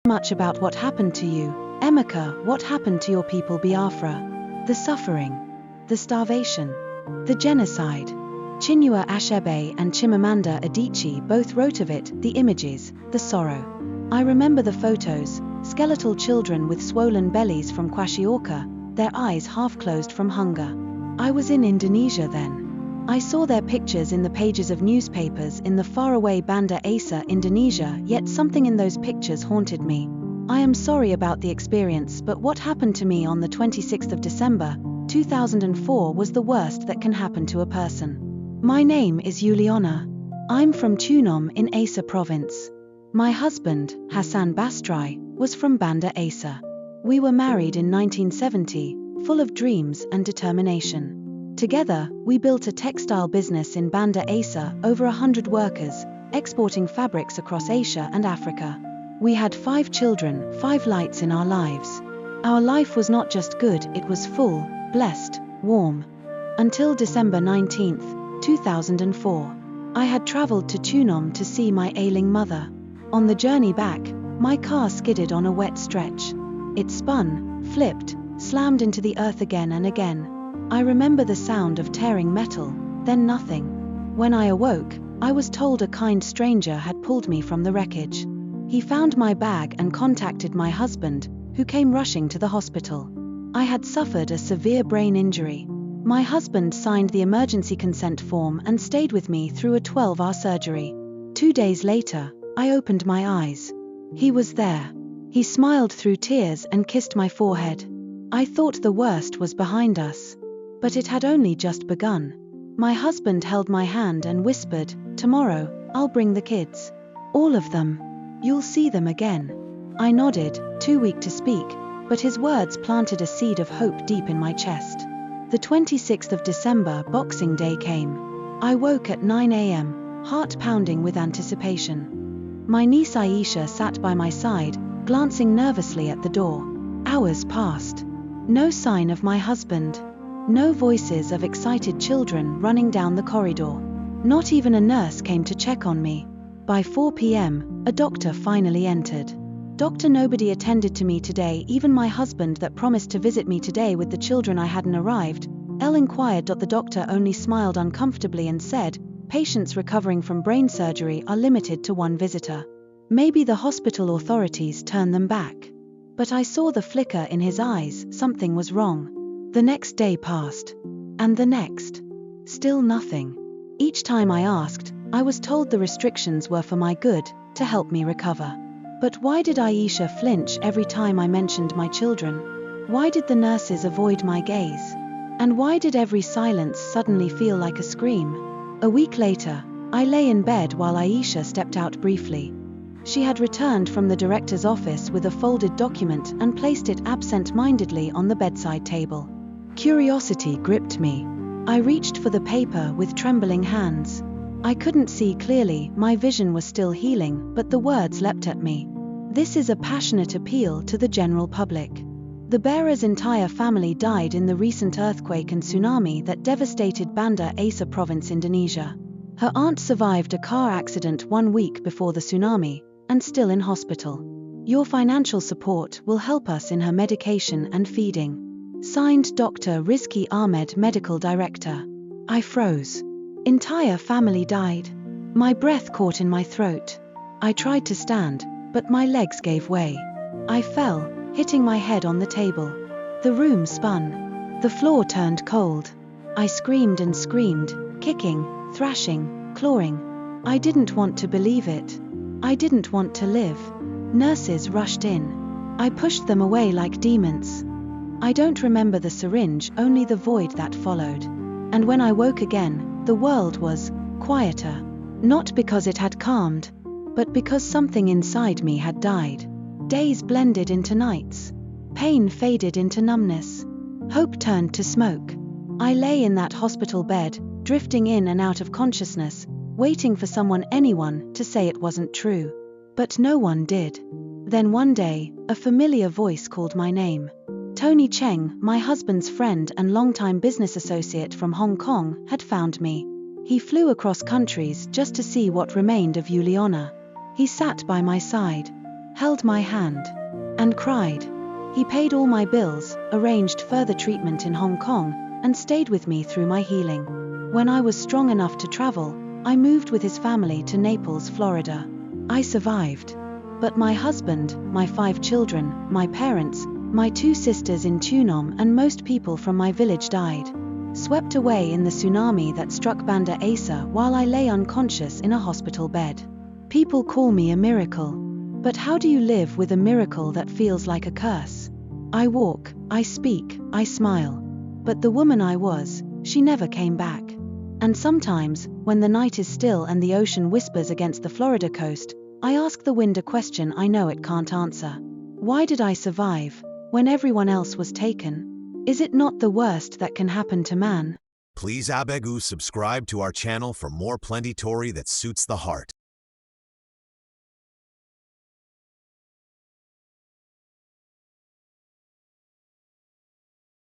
Much about what happened to you, Emeka. What happened to your people, Biafra? The suffering, the starvation, the genocide. Chinua Achebe and Chimamanda Adichie both wrote of it, the images, the sorrow. I remember the photos, skeletal children with swollen bellies from kwashiorkor, their eyes half closed from hunger. I was in Indonesia then. I saw their pictures in the pages of newspapers in the faraway Banda Aceh, Indonesia, yet something in those pictures haunted me. I am sorry about the experience, but what happened to me on the 26th of December, 2004 was the worst that can happen to a person. My name is Yuliana. I'm from Tsunami in Aceh province. My husband, Hassan Bastrai, was from Banda Aceh. We were married in 1970, full of dreams and determination. Together, we built a textile business in Banda Aceh, over 100 workers, exporting fabrics across Asia and Africa. We had 5 children, 5 lights in our lives. Our life was not just good, it was full, blessed, warm. Until December 19, 2004. I had traveled to Tsunami to see my ailing mother. On the journey back, my car skidded on a wet stretch. It spun, flipped, slammed into the earth again and again. I remember the sound of tearing metal, then nothing. When I awoke, I was told a kind stranger had pulled me from the wreckage. He found my bag and contacted my husband, who came rushing to the hospital. I had suffered a severe brain injury. My husband signed the emergency consent form and stayed with me through a 12-hour surgery. 2 days later, I opened my eyes. He was there. He smiled through tears and kissed my forehead. I thought the worst was behind us. But it had only just begun. My husband held my hand and whispered, "Tomorrow, I'll bring the kids. All of them. You'll see them again." I nodded, too weak to speak, but his words planted a seed of hope deep in my chest. The 26th of December, Boxing Day, came. I woke at 9 a.m., heart pounding with anticipation. My niece Aisha sat by my side, glancing nervously at the door. Hours passed. No sign of my husband. No voices of excited children running down the corridor. Not even a nurse came to check on me. By 4 p.m., a doctor finally entered. "Doctor, nobody attended to me today, even my husband that promised to visit me today with the children hadn't arrived." Elle inquired. The doctor only smiled uncomfortably and said, "Patients recovering from brain surgery are limited to 1 visitor. Maybe the hospital authorities turned them back." But I saw the flicker in his eyes, something was wrong. The next day passed. And the next. Still nothing. Each time I asked, I was told the restrictions were for my good, to help me recover. But why did Aisha flinch every time I mentioned my children? Why did the nurses avoid my gaze? And why did every silence suddenly feel like a scream? A week later, I lay in bed while Aisha stepped out briefly. She had returned from the director's office with a folded document and placed it absent-mindedly on the bedside table. Curiosity gripped me. I reached for the paper with trembling hands. I couldn't see clearly, my vision was still healing, but the words leapt at me. "This is a passionate appeal to the general public." The bearer's entire family died in the recent earthquake and tsunami that devastated Banda Aceh province, Indonesia. Her aunt survived a car accident 1 week before the tsunami, and still in hospital. Your financial support will help us in her medication and feeding. Signed, Dr. Rizky Ahmed, Medical Director. I froze. Entire family died. My breath caught in my throat. I tried to stand, but my legs gave way. I fell, hitting my head on the table. The room spun. The floor turned cold. I screamed and screamed, kicking, thrashing, clawing. I didn't want to believe it. I didn't want to live. Nurses rushed in. I pushed them away like demons. I don't remember the syringe, only the void that followed. And when I woke again, the world was quieter. Not because it had calmed, but because something inside me had died. Days blended into nights. Pain faded into numbness. Hope turned to smoke. I lay in that hospital bed, drifting in and out of consciousness, waiting for someone, anyone, to say it wasn't true. But no one did. Then one day, a familiar voice called my name. Tony Cheng, my husband's friend and longtime business associate from Hong Kong, had found me. He flew across countries just to see what remained of Yuliana. He sat by my side. held my hand, and cried. He paid all my bills, arranged further treatment in Hong Kong, and stayed with me through my healing. When I was strong enough to travel, I moved with his family to Naples, Florida. I survived. But my husband, my 5 children, my parents, my 2 sisters in Tsunami and most people from my village died, swept away in the tsunami that struck Banda Aceh while I lay unconscious in a hospital bed. People call me a miracle. But how do you live with a miracle that feels like a curse? I walk, I speak, I smile. But the woman I was, she never came back. And sometimes, when the night is still and the ocean whispers against the Florida coast, I ask the wind a question I know it can't answer. Why did I survive, when everyone else was taken? Is it not the worst that can happen to man? Please abegu subscribe to our channel for more plenty story that suits the heart.